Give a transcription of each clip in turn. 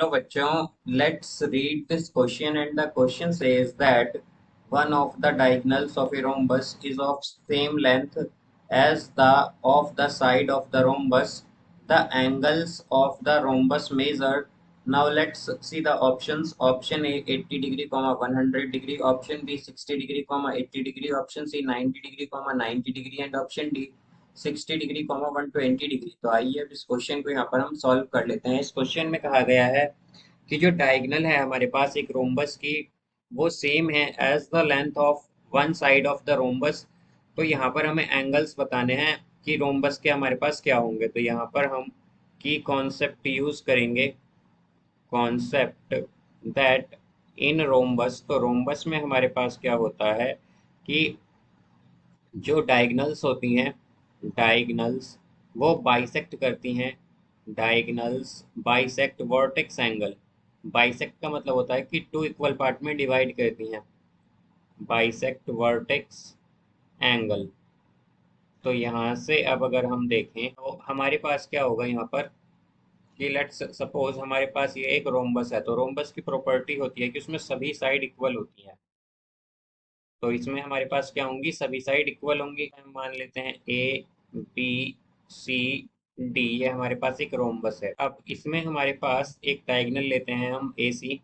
Hello बच्चों, let's read this question and the question says that one of the diagonals of a rhombus is of same length as the of the side of the rhombus. The angles of the rhombus measured. Now let's see the options. Option A 80 degree, 100 degree. Option B 60 degree, 80 degree. Option C 90 degree, 90 degree. And option D 60 degree 120 degree. तो आइए अब इस question को यहाँ पर हम solve कर लेते हैं। इस क्वेश्चन में कहा गया है कि जो डायगोनल है हमारे पास एक रोम्बस की, वो सेम है as the length of one side of the rhombus. तो यहाँ पर हमें एंगल्स बताने हैं कि रोम्बस के हमारे पास क्या होंगे। तो यहाँ पर हम की कॉन्सेप्ट यूज करेंगे, कॉन्सेप्ट दैट इन रोम्बस। तो रोम्बस में हमारे पास क्या होता है कि जो डायगनल्स होती हैं, डायगनल्स वो बाइसेक्ट करती हैं। Diagonals bisect vertex angle. Bisect का मतलब होता है कि टू इक्वल पार्ट में डिवाइड करती हैं, बाइसेक्ट वर्टेक्स एंगल। तो यहाँ से अब अगर हम देखें तो हमारे पास क्या होगा यहाँ पर कि लेट्स सपोज हमारे पास ये एक रोम्बस है। तो रोम्बस की प्रॉपर्टी होती है कि उसमें सभी साइड इक्वल होती हैं। तो इसमें हमारे पास क्या होंगी, सभी साइड इक्वल होंगी। हम मान लेते हैं ए बी सी डी, ये हमारे पास एक रोम्बस है। अब इसमें हमारे पास एक डायगोनल लेते हैं हम ए सी।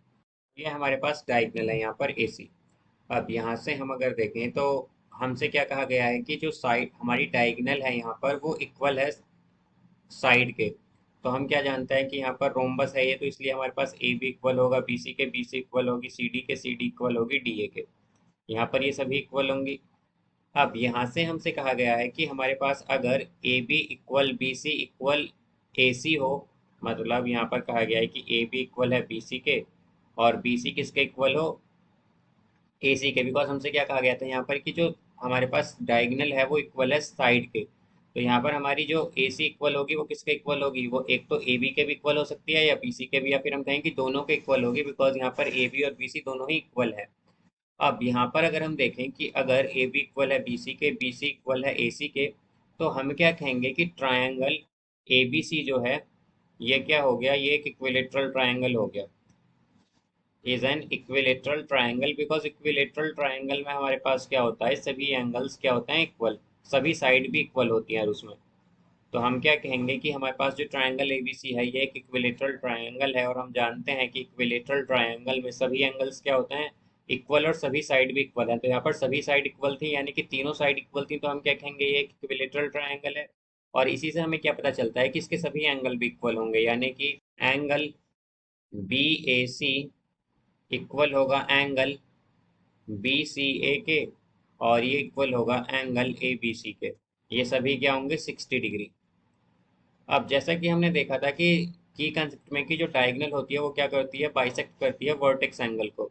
ये हमारे पास डायगोनल है यहाँ पर ए सी। अब यहाँ से हम अगर देखें तो हमसे क्या कहा गया है कि जो साइड हमारी डायगोनल है यहाँ पर वो इक्वल है साइड के। तो हम क्या जानते हैं कि यहाँ पर रोम्बस है ये, तो इसलिए हमारे पास ए बी इक्वल होगा, बी सी के बी सी इक्वल होगी, सी डी के सी डी इक्वल होगी, डी ए के। यहाँ पर ये सभी इक्वल होंगी। अब यहाँ से हमसे कहा गया है कि हमारे पास अगर A B equal B C equal A C हो, मतलब यहाँ पर कहा गया है कि ए बी इक्वल है बी सी के और बी सी किसके इक्वल हो, ए सी के। बिकॉज हमसे क्या कहा गया था यहाँ पर कि जो हमारे पास डायगोनल है वो इक्वल है साइड के। तो यहाँ पर हमारी जो ए सी इक्वल होगी वो किसके इक्वल होगी, वो एक तो ए बी के भी इक्वल हो सकती है या बी सी के भी, या फिर हम कहें कि दोनों के इक्वल होगी। बिकॉज यहाँ पर ए बी और बी सी दोनों ही इक्वल है। अब यहाँ पर अगर हम देखें कि अगर ए बी इक्वल है बी सी के, बी सी इक्वल है ए सी के, तो हम क्या कहेंगे कि ट्रायंगल ए बी सी जो है ये क्या हो गया, ये एक इक्विलेटरल ट्रायंगल हो गया। Is an equilateral triangle. Because equilateral triangle में हमारे पास क्या होता है, सभी एंगल्स क्या होते हैं, इक्वल। सभी साइड भी इक्वल होती हैं उसमें। तो हम क्या कहेंगे कि हमारे पास जो ट्रायंगल एबीसी है ये एक इक्विलेटरल ट्रायंगल है। और हम जानते हैं कि इक्विलेटरल ट्रायंगल में सभी एंगल्स क्या होते हैं, इक्वल, और सभी साइड भी इक्वल है। तो यहाँ पर सभी साइड इक्वल थी, यानी कि तीनों साइड इक्वल थी, तो हम क्या कहेंगे ये एक इक्विलेटरल ट्रायंगल है। और इसी से हमें क्या पता चलता है कि इसके सभी एंगल भी इक्वल होंगे, यानी कि angle B A C equal होगा एंगल बी सी ए के, और ये इक्वल होगा एंगल ए बी सी के। ये सभी क्या होंगे, 60 डिग्री। अब जैसा कि हमने देखा था कि की कंसेप्ट में कि जो डायगोनल होती है वो क्या करती है, बाइसेक्ट करती है वर्टेक्स एंगल को।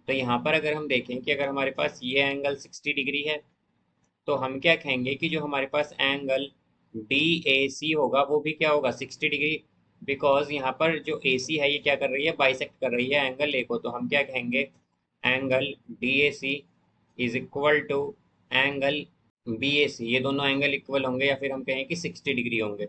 तो यहाँ पर अगर हम देखें कि अगर हमारे पास ये एंगल 60 डिग्री है, तो हम क्या कहेंगे कि जो हमारे पास एंगल डी ए सी होगा वो भी क्या होगा, 60 डिग्री। बिकॉज यहाँ पर जो ए सी है ये क्या कर रही है, बाइसेक्ट कर रही है एंगल ए को। तो हम क्या कहेंगे, angle D A C is equal to angle B A C. ये दोनों एंगल इक्वल होंगे, या फिर हम कहें कि 60 डिग्री होंगे।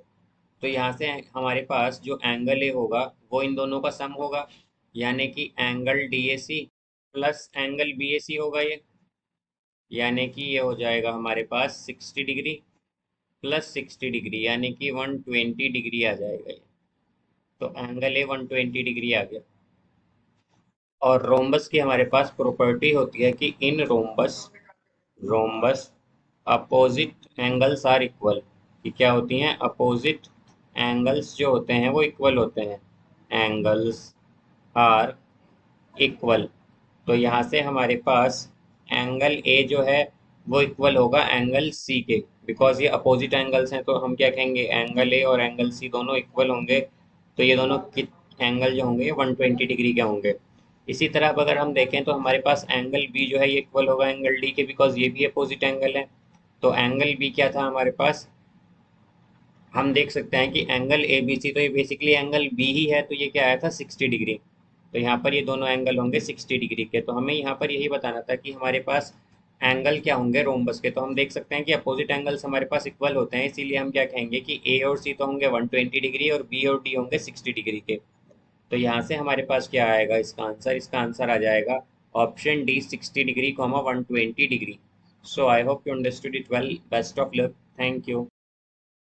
तो यहाँ से हमारे पास जो एंगल ए होगा वो इन दोनों का सम होगा, यानी कि angle D A C plus angle B A C होगा ये। यानी कि ये हो जाएगा हमारे पास 60 डिग्री प्लस 60 डिग्री, यानी कि 120 डिग्री आ जाएगा ये। तो एंगल ए 120 डिग्री आ गया। और रोम्बस की हमारे पास प्रॉपर्टी होती है कि in rhombus, rhombus opposite angles are equal. कि क्या होती हैं, अपोजिट एंगल्स जो होते हैं वो इक्वल होते हैं। Angles are equal. तो यहाँ से हमारे पास एंगल ए जो है वो इक्वल होगा एंगल सी के। बिकॉज ये अपोजिट एंगल्स हैं, तो हम क्या कहेंगे, एंगल ए और एंगल सी दोनों इक्वल होंगे। तो ये दोनों एंगल जो होंगे ये 120 डिग्री के होंगे। इसी तरह अब अगर हम देखें तो हमारे पास एंगल बी जो है ये इक्वल होगा एंगल डी के, बिकॉज ये भी अपोजिट एंगल है। तो एंगल बी क्या था हमारे पास, हम देख सकते हैं कि एंगल ए बी सी, तो ये बेसिकली एंगल बी ही है, तो ये क्या आया था, 60 डिग्री। तो यहाँ पर ये दोनों एंगल होंगे 60 डिग्री के। तो हमें यहाँ पर यही बताना था कि हमारे पास एंगल क्या होंगे रोम्बस के। तो हम देख सकते हैं कि अपोजिट एंगल्स हमारे पास इक्वल होते हैं, इसीलिए हम क्या कहेंगे कि ए और सी तो होंगे 120 डिग्री और बी और डी होंगे 60 डिग्री के। तो यहाँ से हमारे पास क्या आएगा इसका आंसर आ जाएगा option D 60 degree 120 degree. So I hope you understood it well. Best of luck. Thank you.